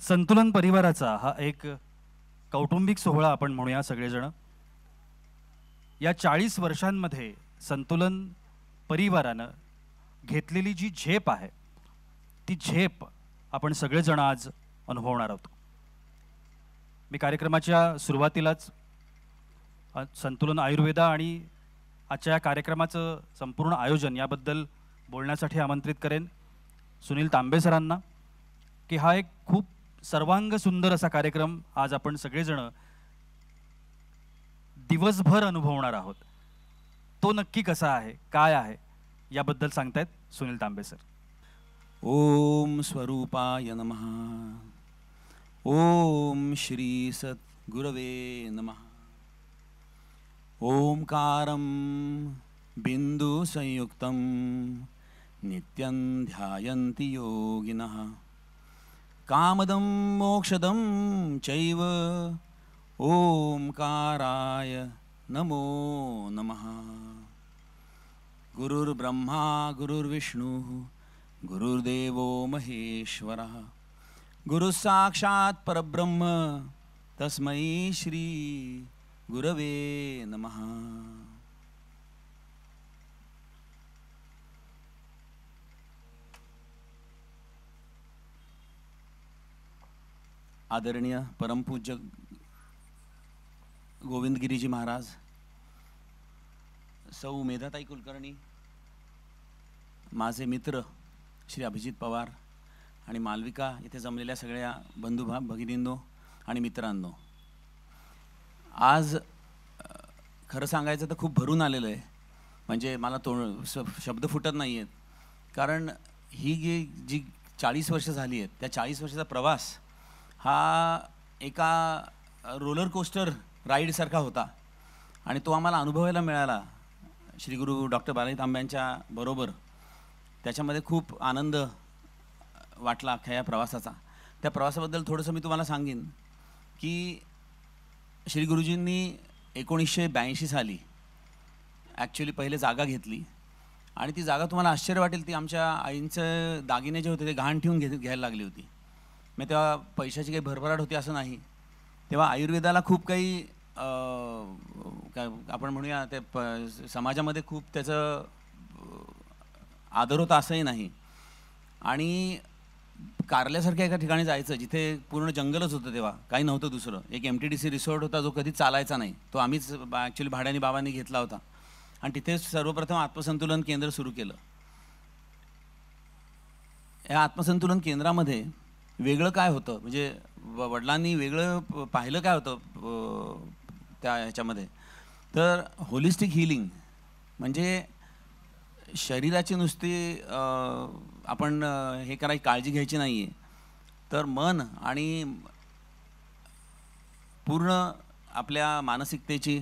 संतुलन परिवाराचा हा एक कौटुंबिक सोहळा आपण म्हणूया सगळेजण. या 40 वर्षांमध्ये संतुलन परिवारानं घेतलेली जी झेप आहे ती झेप आपण सगळेजण आज अनुभवणार आहोत. मी कार्यक्रमाच्या सुरुवातीलाच संतुलन आयुर्वेदा आणि आजच्या या कार्यक्रमाचं संपूर्ण आयोजन याबद्दल बोलण्यासाठी आमंत्रित करेन सुनील तांबे सरांना की हा एक खूप सर्वांग सुंदर असा कार्यक्रम आज आपण सगळेजण दिवसभर अनुभवणार आहोत. तो नक्की कसा आहे, काय आहे याबद्दल सांगतायत सुनील तांबे सर. ओम स्वरूपाय नमः. ओम श्री सद्गुरवे नमः. ओंकारं बिंदु संयुक्तं नित्यं ध्यायन्ति योगिनः. कामदं मोक्षदं चैव ओंकाराय नमो नमः. गुरुर्ब्रह्मा गुरुर्विष्णुः गुरुर्देवो महेश्वरः. गुरुसाक्षात् परब्रह्म तस्मै श्री गुरवे नमः. आदरणीय परमपूज्य गोविंदगिरीजी महाराज, सौ मेधाताई कुलकर्णी, माझे मित्र श्री अभिजित पवार आणि मालविका, इथे जमलेल्या सगळ्या बंधू भगिनींनो आणि मित्रांनो, आज खरं सांगायचं तर खूप भरून आलेलं आहे. म्हणजे मला शब्द फुटत नाही आहेत. कारण ही जी 40 वर्ष झाली आहेत त्या 40 वर्षाचा प्रवास हा एका रोलर कोस्टर राईडसारखा होता आणि तो आम्हाला अनुभवायला मिळाला श्री गुरु डॉक्टर बालाजी तांब्यांच्या बरोबर. त्याच्यामध्ये खूप आनंद वाटला अख्ख्या या प्रवासाचा. त्या प्रवासाबद्दल थोडंसं मी तुम्हाला सांगेन की श्री गुरुजींनी 1982 साली ॲक्च्युली पहिले जागा घेतली आणि ती जागा तुम्हाला आश्चर्य वाटेल, ती आमच्या आईंचं दागिने जे होते ते गहाण ठेवून घ्यायला लागली होती. मग तेव्हा पैशाची काही भरभराट होती असं नाही. तेव्हा आयुर्वेदाला खूप काही काय आपण म्हणूया ते समाजामध्ये खूप त्याचं आदर होता असंही नाही. आणि कारल्यासारख्या एका ठिकाणी जायचं जिथे पूर्ण जंगलच होतं, तेव्हा काही नव्हतं दुसरं. एक MTDC रिसॉर्ट होता जो कधी चालायचा नाही, तो आम्हीच ॲक्च्युली भाड्याने बाबांनी घेतला होता आणि तिथे सर्वप्रथम आत्मसंतुलन केंद्र सुरू केलं. या आत्मसंतुलन केंद्रामध्ये वेगळं काय होतं, म्हणजे वडिलांनी वेगळं पाहिलं काय होतं त्या ह्याच्यामध्ये, तर होलिस्टिक हिलिंग म्हणजे शरीराची नुसती आपण हे करायची काळजी घ्यायची नाही आहे, तर मन आणि पूर्ण आपल्या मानसिकतेची,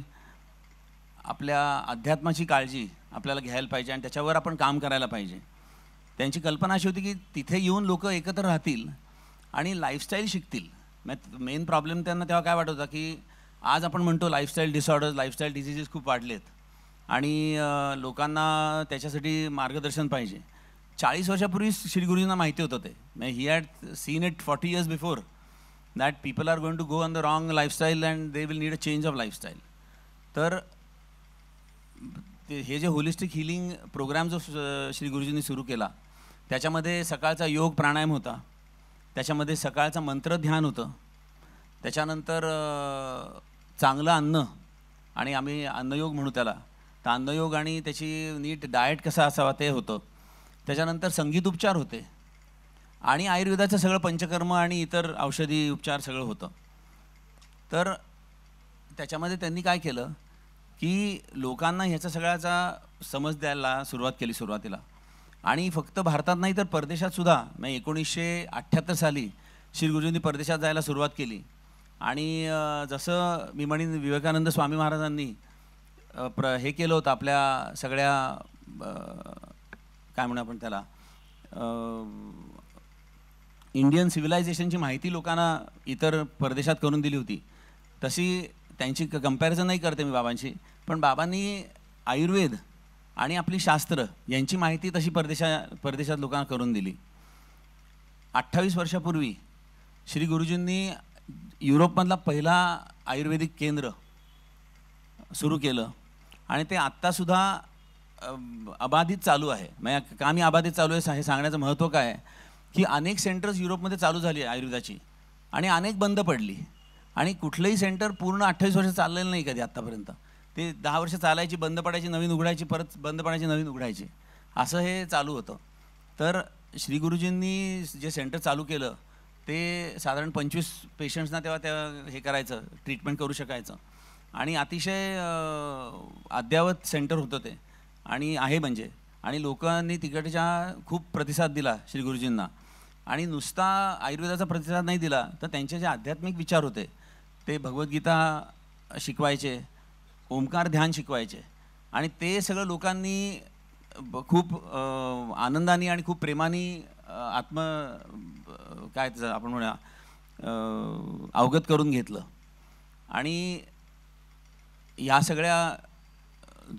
आपल्या अध्यात्माची काळजी आपल्याला घ्यायला पाहिजे आणि त्याच्यावर आपण काम करायला पाहिजे. त्यांची कल्पना अशी होती की तिथे येऊन लोक एकत्र राहतील आणि लाईफस्टाईल शिकतील. मेन प्रॉब्लेम त्यांना तेव्हा काय वाटत होता की आज आपण म्हणतो लाईफस्टाईल डिसऑर्डर्स, लाईफस्टाईल डिसीजेस खूप वाढलेत आणि लोकांना त्याच्यासाठी मार्गदर्शन पाहिजे. 40 वर्षापूर्वी श्री गुरुजींना माहिती होतं ते. He had seen it 40 years before that people are going to go on the wrong lifestyle and they will need a change of lifestyle. तर हे जे होलिस्टिक हिलिंग प्रोग्राम जो श्री गुरुजींनी सुरू केला त्याच्यामध्ये सकाळचा योग प्राणायाम होता, त्याच्यामध्ये सकाळचा मंत्र ध्यान होतं, त्याच्यानंतर चांगलं अन्न आणि आम्ही अन्नयोग म्हणू त्याला, तर अन्नयोग आणि त्याची नीट डाएट कसा असावा ते होतं. त्याच्यानंतर संगीत उपचार होते आणि आयुर्वेदाचं सगळं पंचकर्म आणि इतर औषधी उपचार सगळं होतं. तर त्याच्यामध्ये त्यांनी काय केलं की लोकांना ह्याचा सगळ्याचा समज द्यायला सुरुवात केली सुरुवातीला. आणि फक्त भारतात नाही तर परदेशातसुद्धा. मग 1978 साली श्री गुरुजींनी परदेशात जायला सुरुवात केली आणि जसं मी म्हणेन विवेकानंद स्वामी महाराजांनी हे केलं होतं आपल्या सगळ्या काय म्हणू आपण त्याला इंडियन सिव्हिलायझेशनची माहिती लोकांना इतर परदेशात करून दिली होती, तशी त्यांची कंपॅरिझन नाही करते मी बाबांशी, पण बाबांनी आयुर्वेद आणि आपली शास्त्र यांची माहिती तशी परदेशात लोकांना करून दिली. 28 वर्षापूर्वी श्री गुरुजींनी युरोपमधला पहिला आयुर्वेदिक केंद्र सुरू केलं आणि ते आत्तासुद्धा अबाधित चालू आहे. म्हणजे का मी अबाधित चालू आहे हे सांगण्याचं महत्त्व काय आहे की अनेक सेंटर्स युरोपमध्ये चालू झाली आहे आयुर्वेदाची आणि अनेक बंद पडली आणि कुठलंही सेंटर पूर्ण 28 वर्ष चाललेलं नाही कधी आत्तापर्यंत. ते 10 वर्ष चालायची, बंद पडायची, नवीन उघडायची, परत बंद पडायची, नवीन उघडायची, असं हे चालू होतं. तर श्री गुरुजींनी जे सेंटर चालू केलं ते साधारण 25 पेशंट्सना तेव्हा हे करायचं, ट्रीटमेंट करू शकायचं आणि अतिशय अद्ययावत सेंटर होतं ते आणि आहे म्हणजे. आणि लोकांनी तिकडच्या खूप प्रतिसाद दिला श्री गुरुजींना आणि नुसता आयुर्वेदाचा प्रतिसाद नाही दिला तर त्यांचे जे आध्यात्मिक विचार होते ते भगवद्गीता शिकवायचे, ओंकार ध्यान शिकवायचे आणि ते सगळं लोकांनी खूप आनंदाने आणि खूप प्रेमाने काय त्याचं आपण म्हणूया अवगत करून घेतलं. आणि या सगळ्या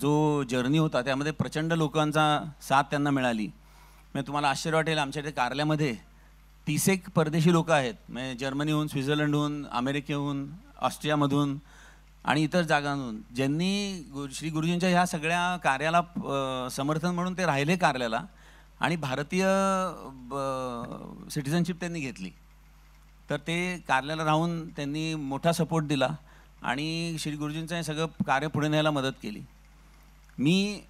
जो जर्नी होता त्यामध्ये प्रचंड लोकांचा साथ त्यांना मिळाली. म्हणजे तुम्हाला आश्चर्य वाटेल, आमच्या इथे कारल्यामध्ये 30 परदेशी लोक आहेत, म्हणजे जर्मनीहून, स्वित्झर्लंडहून, अमेरिकेहून, ऑस्ट्रियामधून आणि इतर जागांहून, ज्यांनी श्री गुरुजींच्या ह्या सगळ्या कार्याला समर्थन म्हणून ते राहिले कारल्याला आणि भारतीय सिटिझनशिप त्यांनी घेतली. तर ते कारल्याला राहून त्यांनी मोठा सपोर्ट दिला आणि श्री गुरुजींचं हे सगळं कार्य पुढे न्यायला मदत केली. मी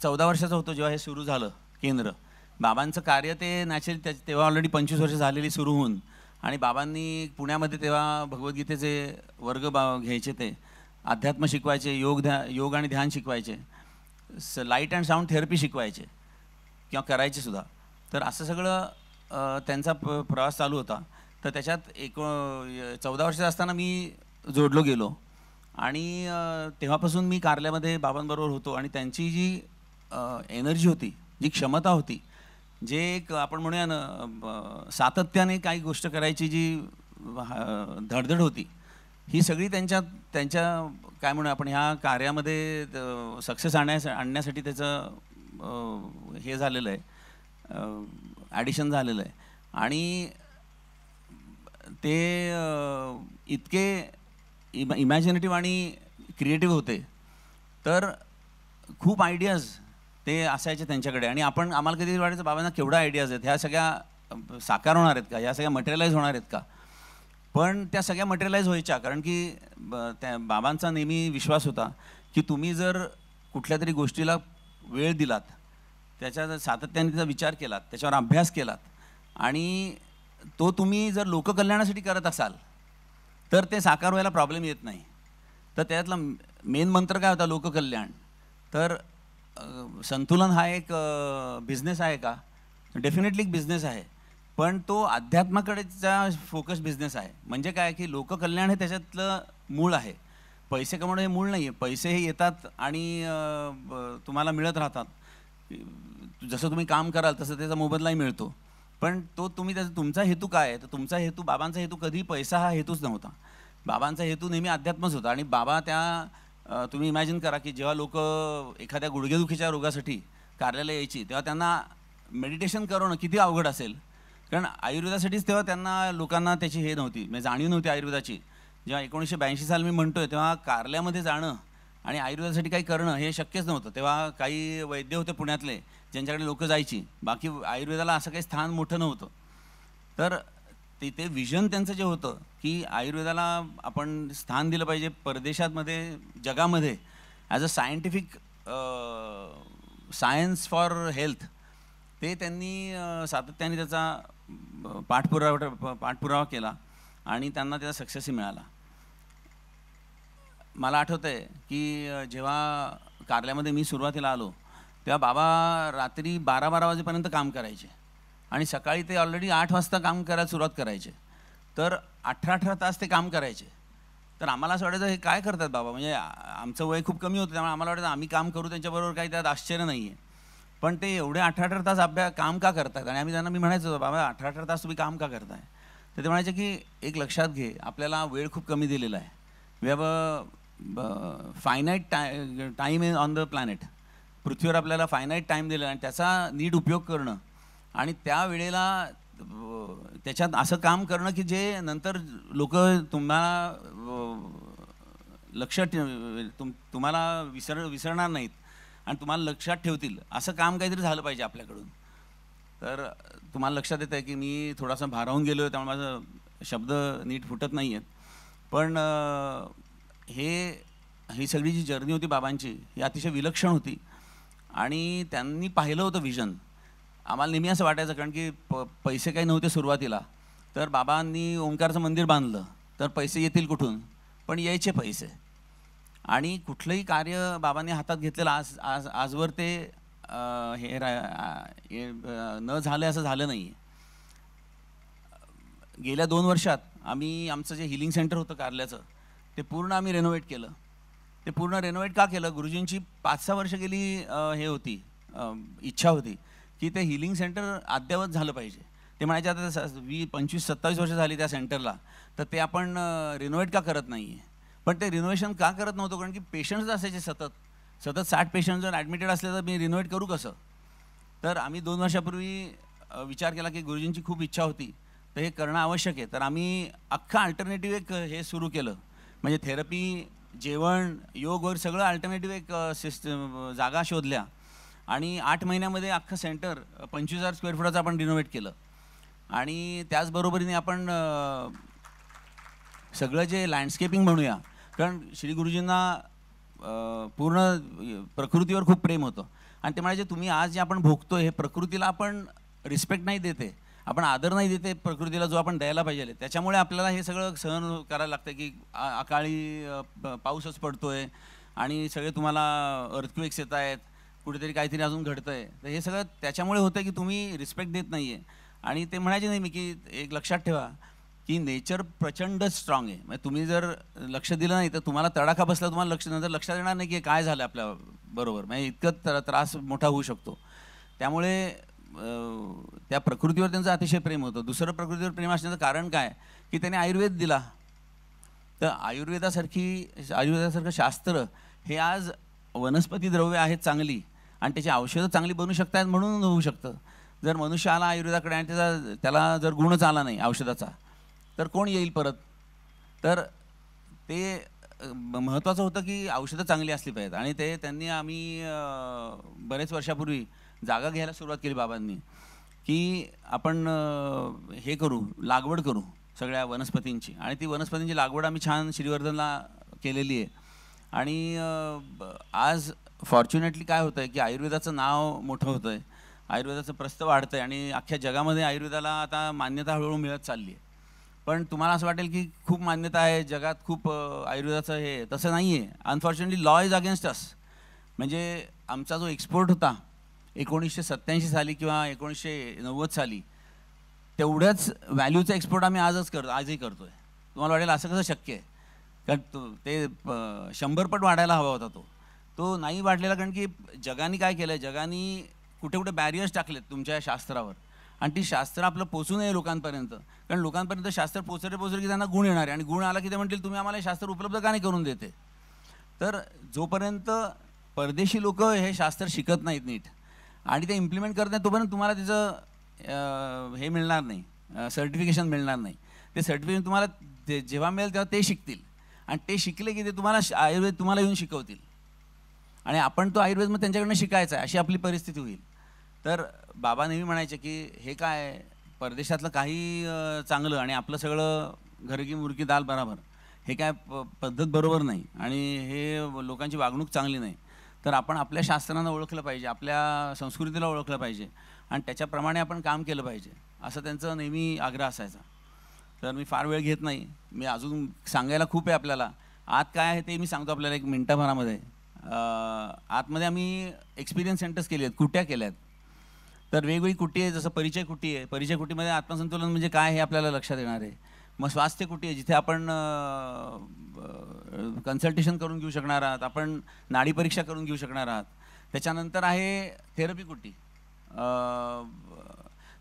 14 वर्षाचा होतो जेव्हा हे सुरू झालं केंद्र. बाबांचं कार्य ते नॅचरली तेव्हा ऑलरेडी 25 वर्ष झालेली सुरू होऊन आणि बाबांनी पुण्यामध्ये तेव्हा भगवद्गीतेचे वर्ग घ्यायचे, ते अध्यात्म शिकवायचे, योग आणि ध्यान शिकवायचे, लाईट अँड साऊंड थेरपी शिकवायचे किंवा करायचे सुद्धा. तर असं सगळं त्यांचा प्रवास चालू होता. तर त्याच्यात 14 वर्षाचा असताना मी जोडलो गेलो आणि तेव्हापासून मी कारल्यामध्ये बाबांबरोबर होतो आणि त्यांची जी एनर्जी होती, जी क्षमता होती, जे एक आपण म्हणूया ना सातत्याने काही गोष्ट करायची जी धडधड होती, ही सगळी त्यांच्या काय म्हणूया आपण ह्या कार्यामध्ये सक्सेस आणण्यासाठी त्याचं हे झालेलं आहे, ॲडिशन झालेलं आहे. आणि ते इतके इमॅजिनेटिव्ह आणि क्रिएटिव्ह होते. तर खूप आयडियाज ते असायचे त्यांच्याकडे आणि आम्हाला कधी वाटायचं बाबांना केवढ्या आयडियाज आहेत, ह्या सगळ्या साकार होणार आहेत का, ह्या सगळ्या मटेरियलाइज होणार आहेत का. पण त्या सगळ्या मटेरियलाइज व्हायच्या, कारण की त्या बाबांचा नेहमी विश्वास होता की तुम्ही जर कुठल्या तरी गोष्टीला वेळ दिलात, त्याच्या सातत्याने त्याचा विचार केलात, त्याच्यावर अभ्यास केलात आणि तो तुम्ही जर लोककल्याणासाठी करत असाल तर ते साकार व्हायला प्रॉब्लेम येत नाही. तर त्यातला मेन मंत्र काय होता, लोककल्याण. तर संतुलन हा एक बिझनेस आहे का, डेफिनेटली एक बिझनेस आहे, पण तो अध्यात्माकडेचा फोकस बिझनेस आहे. म्हणजे काय की लोककल्याण हे त्याच्यातलं मूळ आहे. पैसे कमवणं हे मूळ नाही आहे. पैसे हे येतात आणि तुम्हाला मिळत राहतात. जसं तुम्ही काम कराल तसं त्याचा मोबदलाही मिळतो. पण तुम्ही तुमचा हेतू काय आहे, तर तुमचा हेतू, बाबांचा हेतू कधी पैसा हा हेतूच नव्हता. बाबांचा हेतू नेहमी अध्यात्मच होता. आणि बाबा तुम्ही इमॅजिन करा की जेव्हा लोक एखाद्या गुडघेदुखीच्या रोगासाठी कार्यालय यायची तेव्हा त्यांना मेडिटेशन करणं किती अवघड असेल, कारण आयुर्वेदासाठीच तेव्हा त्यांना लोकांना त्याची हे नव्हती, म्हणजे जाणीव नव्हती आयुर्वेदाची. जेव्हा 1982 साल मी म्हणतोय तेव्हा कार्यालयामध्ये जाणं आणि आयुर्वेदासाठी काही करणं हे शक्यच नव्हतं. तेव्हा काही वैद्य होते पुण्यातले ज्यांच्याकडे लोक जायची, बाकी आयुर्वेदाला असं काही स्थान मोठं नव्हतं. तर ते विजन त्यांचं जे होतं की आयुर्वेदाला आपण स्थान दिलं पाहिजे परदेशातमध्ये, जगामध्ये as a scientific science for health, ते त्यांनी सातत्याने त्याचा पाठपुरावा केला आणि त्यांना त्याचा सक्सेसही मिळाला. मला आठवतं आहे की जेव्हा कारल्यामध्ये मी सुरुवातीला आलो तेव्हा बाबा रात्री 12-12 वाजेपर्यंत काम करायचे आणि सकाळी ते ऑलरेडी 8 वाजता काम करायला सुरुवात करायचे. तर 18-18 तास ते काम करायचे. तर आम्हाला असं वाटायचं हे काय करतात बाबा, म्हणजे आमचं वय खूप कमी होतं त्यामुळे आम्हाला वाटायचं आम्ही काम करू त्यांच्याबरोबर, काही त्यात आश्चर्य नाही आहे. पण ते एवढे 18-18 तास काम का करतात, आणि मी म्हणायचो बाबा 18-18 तास तुम्ही काम का करताय. तर ते म्हणायचे की एक लक्षात घे, आपल्याला वेळ खूप कमी दिलेला आहे. We have a finite time in on the planet. पृथ्वीवर आपल्याला फायनाईट टाईम दिलेला आहे आणि त्याचा नीट उपयोग करणं आणि त्या वेळेला त्याच्यात असं काम करणं की जे नंतर लोक तुम्हाला तुम्हाला विसरणार नाहीत आणि तुम्हाला लक्षात ठेवतील, असं काम काहीतरी झालं पाहिजे आपल्याकडून. तर तुम्हाला लक्षात येतं आहे की मी थोडासा भारावून गेलो आहे, त्यामुळे माझं शब्द नीट फुटत नाही आहेत. पण ही सगळी जी जर्नी होती बाबांची, ही अतिशय विलक्षण होती आणि त्यांनी पाहिलं होतं विजन. आम्हाला नेहमी असं वाटायचं, कारण की पैसे काही नव्हते सुरुवातीला, तर बाबांनी ओंकारचं मंदिर बांधलं तर पैसे येतील कुठून, पण यायचे पैसे. आणि कुठलंही कार्य बाबांनी हातात घेतलेलं आजवर ते न झालं असं झालं नाही. गेल्या 2 वर्षात आम्ही आमचं जे हिलिंग सेंटर होतं कारल्याचं, ते पूर्ण आम्ही रेनोव्हेट केलं. ते पूर्ण रेनोव्हेट का केलं? गुरुजींची 5-6 वर्ष गेली हे होती, इच्छा होती की ते हिलिंग सेंटर अद्ययावत झालं पाहिजे. ते म्हणायचे आता 25-27 वर्ष झाली त्या सेंटरला, तर ते आपण रिनोव्हेट का करत नाही आहे. पण ते रिनोव्हेशन का करत नव्हतं? कारण की पेशंट्स असायचे सतत 60 पेशंट जर ॲडमिटेड असले तर मी रिनोव्हेट करू कसं? तर आम्ही 2 वर्षापूर्वी विचार केला की गुरुजींची खूप इच्छा होती, तर हे करणं आवश्यक आहे. तर आम्ही अख्खा अल्टरनेटिव्ह एक हे सुरू केलं, म्हणजे थेरपी, जेवण, योग वगैरे सगळं अल्टरनेटिव्ह एक जागा शोधल्या आणि 8 महिन्यामध्ये अख्खं सेंटर 25,000 स्क्वेअर फुटाचं आपण रिनोव्हेट केलं. आणि त्याचबरोबरीने आपण सगळं जे लँडस्केपिंग म्हणूया, कारण श्री गुरुजींना पूर्ण प्रकृतीवर खूप प्रेम होतं आणि ते म्हणायचे तुम्ही आज जे आपण भोगतो हे प्रकृतीला आपण रिस्पेक्ट नाही देते, आपण आदर नाही देते प्रकृतीला, जो आपण द्यायला पाहिजे. त्याच्यामुळे आपल्याला हे सगळं सहन करायला लागतं की अकाळी पाऊसच पडतोय आणि सगळे तुम्हाला अर्थक्वेक्स येत आहेत, कुठेतरी काहीतरी अजून घडतं आहे. तर हे सगळं त्याच्यामुळे होतं की तुम्ही रिस्पेक्ट देत नाही आहे. आणि ते म्हणायचे नाही मी की एक लक्षात ठेवा की नेचर प्रचंड स्ट्रॉंग आहे. म्हणजे तुम्ही जर लक्ष दिलं नाही तर तुम्हाला तडाखा बसला, तुम्हाला नंतर लक्षात येणार नाही की काय झालं आपल्या बरोबर, म्हणजे इतकं त्रास मोठा होऊ शकतो. त्यामुळे त्या प्रकृतीवर त्यांचं अतिशय प्रेम होतं. दुसरं प्रकृतीवर प्रेम असण्याचं कारण काय की त्याने आयुर्वेद दिला. तर आयुर्वेदासारखं शास्त्र हे आज वनस्पती द्रव्य आहेत चांगली आणि त्याची औषधं चांगली बनू शकतात म्हणून होऊ शकतं. जर मनुष्य आला आयुर्वेदाकडे आणि त्याला जर गुणच आला नाही औषधाचा, तर कोण येईल परत? तर ते महत्त्वाचं होतं की औषधं चांगली असली पाहिजेत. आणि त्यांनी आम्ही बरेच वर्षापूर्वी जागा घ्यायला सुरुवात केली बाबांनी की आपण हे करू, लागवड करू सगळ्या वनस्पतींची. आणि ती वनस्पतींची लागवड आम्ही छान श्रीवर्धनला केलेली आहे. आणि आज फॉर्च्युनेटली काय होतं आहे की आयुर्वेदाचं नाव मोठं होतं आहे, आयुर्वेदाचं प्रस्थ वाढतं आहे आणि अख्ख्या जगामध्ये आयुर्वेदाला आता मान्यता हळूहळू मिळत चालली आहे. पण तुम्हाला असं वाटेल की खूप मान्यता आहे जगात, खूप आयुर्वेदाचं हे, तसं नाही आहे. अनफॉर्च्युनेटली लॉ इज अगेन्स्ट अस. म्हणजे आमचा जो एक्सपोर्ट होता 1987 साली किंवा 1990 साली, तेवढ्याच व्हॅल्यूचा एक्सपोर्ट आम्ही आजही करतो आहे. तुम्हाला वाटेल असं कसं शक्य आहे? कारण ते 100 पट वाढायला हवा होता तो नाही वाढलेला. कारण की जगाने काय केलं आहे, जगाने कुठे कुठे बॅरियर्स टाकलेत तुमच्या शास्त्रावर, आणि ती शास्त्र आपलं पोचू नये लोकांपर्यंत. कारण लोकांपर्यंत शास्त्र पोचले की त्यांना गुण येणार आहे, आणि गुण आला की ते म्हणतील तुम्ही आम्हाला शास्त्र उपलब्ध का नाही करून देते. तर जोपर्यंत परदेशी लोक हे शास्त्र शिकत नाहीत नीट आणि ते इम्प्लिमेंट करत नाही, तोपर्यंत तुम्हाला त्याचं हे मिळणार नाही, सर्टिफिकेशन मिळणार नाही. ते सर्टिफिकेशन तुम्हाला जेव्हा मिळेल तेव्हा ते शिकतील, आणि ते शिकले की ते तुम्हाला आयुर्वेद तुम्हाला येऊन शिकवतील, आणि आपण तो आयुर्वेद मग त्यांच्याकडनं शिकायचा आहे, अशी आपली परिस्थिती होईल. तर बाबा नेहमी म्हणायचे की हे काय परदेशातलं काही चांगलं आणि आपलं सगळं घरकी मुरकी दाल बराबर, हे काय पद्धत बरोबर नाही आणि हे लोकांची वागणूक चांगली नाही. तर आपण आपल्या शास्त्रांना ओळखलं पाहिजे, आपल्या संस्कृतीला ओळखलं पाहिजे आणि त्याच्याप्रमाणे आपण काम केलं पाहिजे, असं त्यांचं नेहमी आग्रह असायचा. तर मी फार वेळ घेत नाही, मी अजून सांगायला खूप आहे आपल्याला. आत काय आहे ते मी सांगतो आपल्याला 1 मिनिटाभरामध्ये. आतमध्ये आम्ही एक्सपिरियन्स सेंटर्स केले आहेत, कुट्या केल्या आहेत. तर वेगवेगळी कुटी आहे, जसं परिचय कुटी आहे. परिचय कुटीमध्ये आत्मसंतुलन म्हणजे काय हे आपल्याला लक्षात येणार आहे. मग स्वास्थ्य कुटी आहे, जिथे आपण कन्सल्टेशन करून घेऊ शकणार आहात, आपण नाडी परीक्षा करून घेऊ शकणार आहात. त्याच्यानंतर आहे थेरपी कुटी,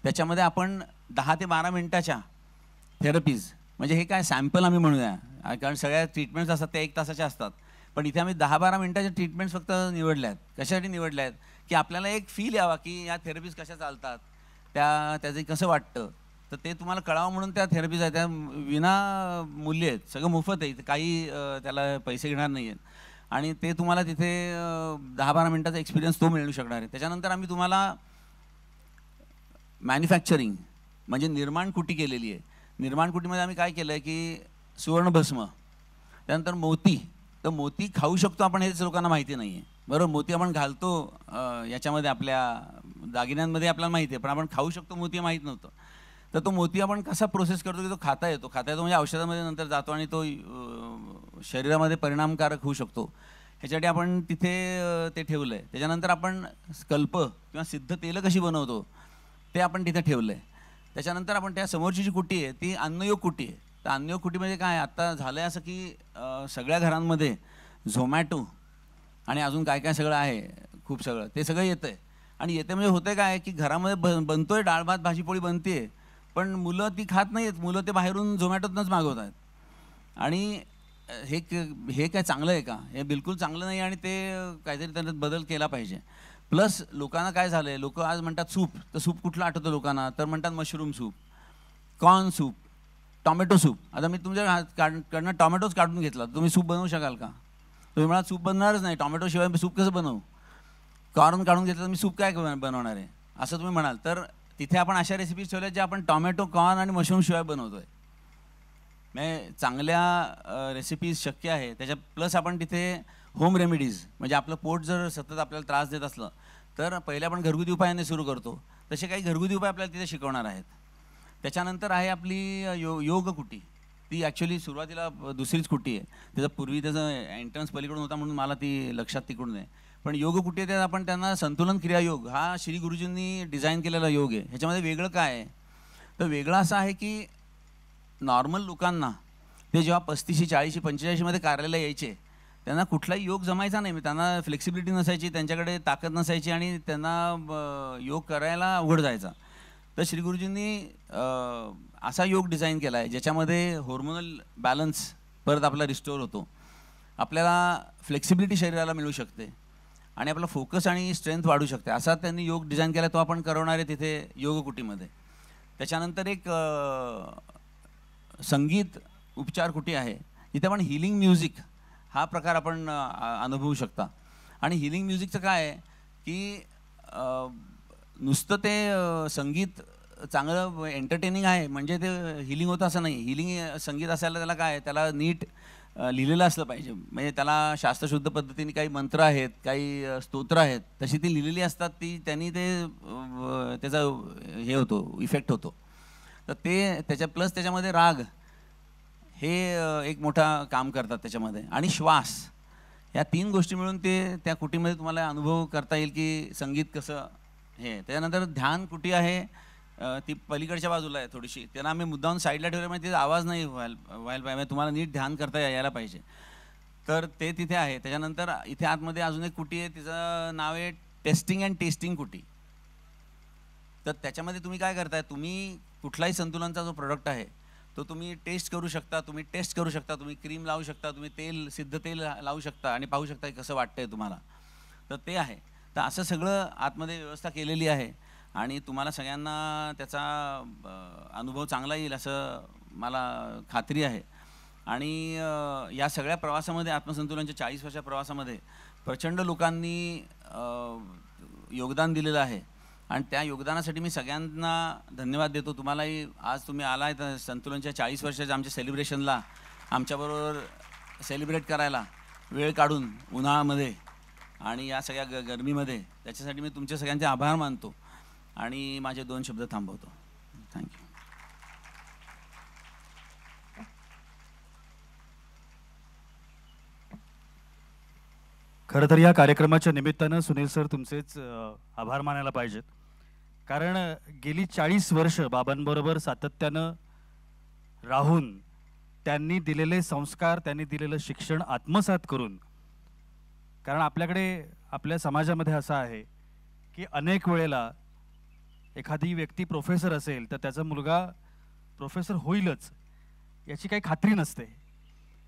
त्याच्यामध्ये आपण 10 ते 12 मिनिटाच्या थेरपीज, म्हणजे हे काय सॅम्पल आम्ही म्हणूया, कारण सगळ्या ट्रीटमेंट्स असतात त्या 1 तासाच्या असतात, पण इथे आम्ही 10-12 मिनिटाच्या ट्रीटमेंट्स फक्त निवडल्या आहेत. कशासाठी निवडल्या आहेत की आपल्याला एक फील यावा की या थेरपीज कशा चालतात, त्याचं कसं वाटतं, तर ते तुम्हाला कळावं म्हणून त्या थेरपीज आहेत, त्या विना मूल्य आहेत, सगळं मोफत आहे, काही त्याला पैसे घेणार नाही आहेत. आणि ते तुम्हाला तिथे 10-12 मिनिटाचा एक्सपिरियन्स तो मिळू शकणार आहे. त्याच्यानंतर आम्ही तुम्हाला मॅन्युफॅक्चरिंग म्हणजे निर्माण कुटी केलेली आहे. निर्माण कुटीमध्ये आम्ही काय केलं आहे की सुवर्णभस्म, त्यानंतर मोती. तर मोती खाऊ शकतो आपण हेच लोकांना माहिती नाही आहे, बरोबर. मोती आपण घालतो याच्यामध्ये आपल्या दागिन्यांमध्ये आपल्याला माहिती आहे, पण आपण खाऊ शकतो मोती माहीत नव्हतं. तर तो मोती आपण कसा प्रोसेस करतो की तो खाता येतो म्हणजे औषधामध्ये नंतर जातो आणि तो शरीरामध्ये परिणामकारक होऊ शकतो. ह्याच्यासाठी आपण तिथे ते ठेवलं आहे. त्याच्यानंतर आपण स्कल्प किंवा सिद्ध तेलं कशी बनवतो ते आपण तिथे ठेवलं आहे. त्याच्यानंतर आपण त्या समोरची जी कुटी आहे ती अन्नयोग कुटी आहे. तर अन्नयोग कुटीमध्ये काय आत्ता झालं आहे असं की सगळ्या घरांमध्ये झोमॅटो आणि अजून काय काय सगळं आहे, खूप सगळं ते सगळं येतं आहे. आणि येते म्हणजे होतं आहे काय की घरामध्ये बनतोय डाळ भात भाजीपोळी बनते आहे, पण मुलं ती खात नाही आहेत. मुलं ते बाहेरून झोमॅटोतनंच मागवत आहेत. आणि हे काय चांगलं आहे का? हे बिलकुल चांगलं नाही आणि ते काहीतरी त्याच्यात बदल केला पाहिजे. प्लस लोकांना काय झालं आहे, लोक आज म्हणतात सूप, तर सूप कुठलं आठवतं लोकांना, तर म्हणतात mushroom soup, corn soup, tomato soup. आता मी तुमच्या कडनं टॉमॅटोच काढून घेतला, तुम्ही सूप बनवू शकाल का? तुम्ही म्हणा सूप बनणारच नाही, टॉमॅटो शिवाय मी सूप कसं बनवू? कॉर्न काढून घेतलं तर मी सूप काय बनवणार आहे असं तुम्ही म्हणाल. तर तिथे आपण अशा रेसिपीज ठेवल्या ज्या आपण टॉमॅटो, कॉर्न आणि मशरूम शिवाय बनवतो आहे. म्हणजे चांगल्या रेसिपीज शक्य आहे. त्याच्या प्लस आपण तिथे होम रेमेडीज म्हणजे आपलं पोट जर सतत आपल्याला त्रास देत असलं तर पहिले आपण घरगुती उपायाने सुरू करतो, तसे काही घरगुती उपाय आपल्याला तिथे शिकवणार आहेत. त्याच्यानंतर आहे आपली योग कुटी. ती ॲक्च्युली सुरुवातीला दुसरीच कुटी आहे. त्याचा पूर्वी त्याचा एंट्रन्स पलीकडून होता म्हणून मला ती लक्षात तिकडून आहे. पण योग कुटी आहे त्यात आपण त्यांना संतुलन क्रिया योग हा श्री गुरुजींनी डिझाईन केलेला योग आहे. ह्याच्यामध्ये वेगळं काय आहे, तर वेगळं असं आहे की नॉर्मल लोकांना ते जेव्हा 35, 40, 45मध्ये कार्यालय यायचे त्यांना कुठलाही योग जमायचा नाही. त्यांना फ्लेक्सिबिलिटी नसायची, त्यांच्याकडे ताकद नसायची आणि त्यांना योग करायला अवघड जायचा. तर श्री गुरुजींनी असा योग डिझाईन केला आहे ज्याच्यामध्ये हॉर्मोनल बॅलन्स परत आपला रिस्टोअर होतो, आपल्याला फ्लेक्सिबिलिटी शरीराला मिळू शकते आणि आपला फोकस आणि स्ट्रेंथ वाढू शकते. असा त्यांनी योग डिझाईन केला, तो आपण करवणार आहे तिथे योग कुटीमध्ये. त्याच्यानंतर एक संगीत उपचार कुटी आहे, इथे आपण हिलिंग म्युझिक हा प्रकार आपण अनुभवू शकता. आणि हिलिंग म्युझिकचं काय आहे की नुसतं ते संगीत चांगलं एंटरटेनिंग आहे म्हणजे ते हिलिंग होतं असं नाही. हिलिंग संगीत असायला त्याला काय, त्याला नीट लिहिलेलं असलं पाहिजे. म्हणजे त्याला शास्त्रशुद्ध पद्धतीने काही मंत्र आहेत, काही स्तोत्र आहेत, तशी ती लिहिलेली असतात. त्यांनी ते त्याचा हे होतो, इफेक्ट होतो. तर ते प्लस त्याच्यामध्ये राग हे एक मोठा काम करतात त्याच्यामध्ये. आणि श्वास, या 3 गोष्टी मिळून ते त्या कुटीमध्ये तुम्हाला अनुभव करता येईल की संगीत कसं हे. त्याच्यानंतर ध्यान कुटी आहे, ती पलीकडच्या बाजूला आहे थोडीशी, त्यांना आम्ही मुद्दाम साईडला ठेवलं म्हणजे तिचा आवाज नाही व्हायला पाहिजे, तुम्हाला नीट ध्यान करता यायला पाहिजे, तर ते तिथे आहे. त्याच्यानंतर इथे आतमध्ये अजून एक कुटी आहे, तिचं नाव आहे टेस्टिंग अँड टेस्टिंग कुटी. तर त्याच्यामध्ये तुम्ही काय करताय, तुम्ही कुठलाही संतुलनचा जो प्रोडक्ट आहे तो तुम्ही टेस्ट करू शकता, तुम्ही क्रीम लावू शकता, तुम्ही तेल, सिद्ध तेल लावू शकता आणि पाहू शकता कसं वाटतंय तुम्हाला. तर ते आहे. तर असं सगळं आतमध्ये व्यवस्था केलेली आहे आणि तुम्हाला सगळ्यांना त्याचा अनुभव चांगला येईल असं मला खात्री आहे. आणि या सगळ्या प्रवासामध्ये, आत्मसंतुलनाच्या 40 वर्षाच्या प्रवासामध्ये प्रचंड लोकांनी योगदान दिलेलं आहे आणि त्या योगदानासाठी मी सगळ्यांना धन्यवाद देतो. तुम्हालाही आज तुम्ही आलाय तर संतुलनच्या 40 वर्षाच्या आमच्या सेलिब्रेशनला आमच्याबरोबर सेलिब्रेट करायला वेळ काढून उन्हाळ्यामध्ये आणि या सगळ्या गरमीमध्ये, त्याच्यासाठी मी तुमचे सगळ्यांचे आभार मानतो आणि माझे 2 शब्द थांबवतो. थँक्यू. खरं तर या कार्यक्रमाच्या निमित्तानं सुनील सर तुमचेच आभार मानायला पाहिजेत, कारण गेली 40 वर्ष बाबांबरोबर सातत्यानं राहून त्यांनी दिलेले संस्कार, त्यांनी दिलेलं शिक्षण आत्मसात करून, कारण आपल्याकडे आपल्या समाजामध्ये असं आहे की अनेक वेळेला एखादी व्यक्ती प्रोफेसर असेल तर त्याचा मुलगा प्रोफेसर होईलच याची काही खात्री नसते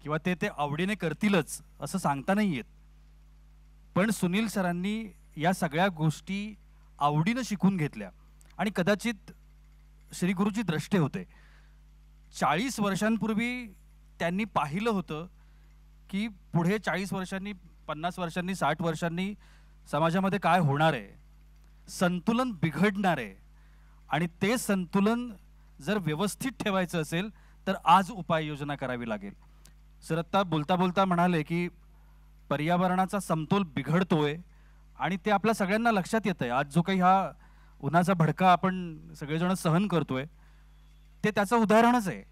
किंवा ते आवडीने करतीलच असं सांगता नाही येत. पण सुनील सरांनी या सगळ्या गोष्टी आवडीनं शिकून घेतल्या आणि कदाचित श्री गुरुजी द्रष्टे होते. 40 वर्षांपूर्वी त्यांनी पाहिलं होतं की पुढे 40 वर्षांनी, 50 वर्षांनी, 60 वर्षांनी समाजामध्ये काय होणार आहे, संतुलन बिघडणार आहे. आणि ते संतुलन जर व्यवस्थित ठेवायचं असेल तर आज उपाययोजना करावी लागेल. सर आत्ता बोलता बोलता म्हणाले की पर्यावरणाचा समतोल बिघडतोय आणि ते आपल्या सगळ्यांना लक्षात येत आहे. आज जो काही हा उन्हाचा भडका आपण सगळेजण सहन करतोय ते त्याचं उदाहरणच आहे.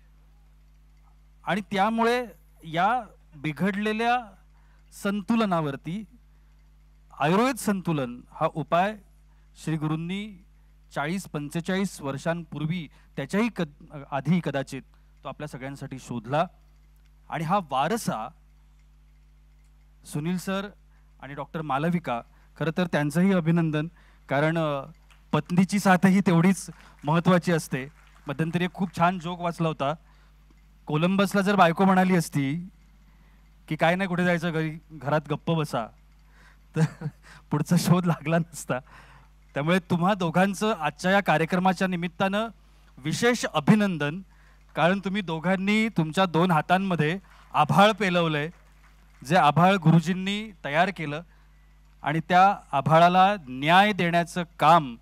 आणि त्यामुळे या बिघडलेल्या संतुलनावरती आयुर्वेद संतुलन हा उपाय श्री गुरूंनी 40-45 वर्षांपूर्वी, त्याच्याही आधी कदाचित तो आपल्या सगळ्यांसाठी शोधला. आणि हा वारसा सुनील सर आणि डॉक्टर मालविका, खरं तर त्यांचंही अभिनंदन, कारण पत्नीची साथही तेवढीच महत्त्वाची असते. मध्यंतरी एक खूप छान जोक वाचला होता. कोलंबसला जर बायको म्हणाली असती की काय नाही कुठे जायचं, घरात गप्प बसा, तर पुढचा शोध लागला नसता. त्यामुळे तुम्हा दोघांचं आजच्या या कार्यक्रमाच्या निमित्तानं विशेष अभिनंदन, कारण तुम्ही दोघांनी तुमच्या 2 हातांमध्ये आभाळ पेलवलंय, जे आभाळ गुरुजींनी तयार केलं आणि त्या आभाळाला न्याय देण्याचं काम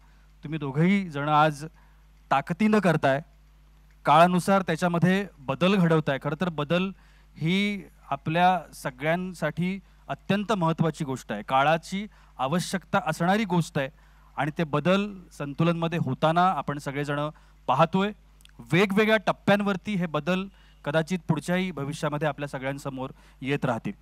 तुम्ही दोघंही जण आज ताकदीनं करताय. काळानुसार त्याच्यामध्ये बदल घडवताय. खरं तर बदल ही आपल्या सगळ्यांसाठी अत्यंत महत्त्वाची गोष्ट आहे, काळाची आवश्यकता असणारी गोष्ट आहे. आणि ते बदल संतुलनमध्ये होताना आपण सगळेजण पाहतोय. वेगवेगळ्या टप्प्यांवरती हे बदल कदाचित पुढच्याही भविष्यामध्ये आपल्या सगळ्यांसमोर येत राहतील.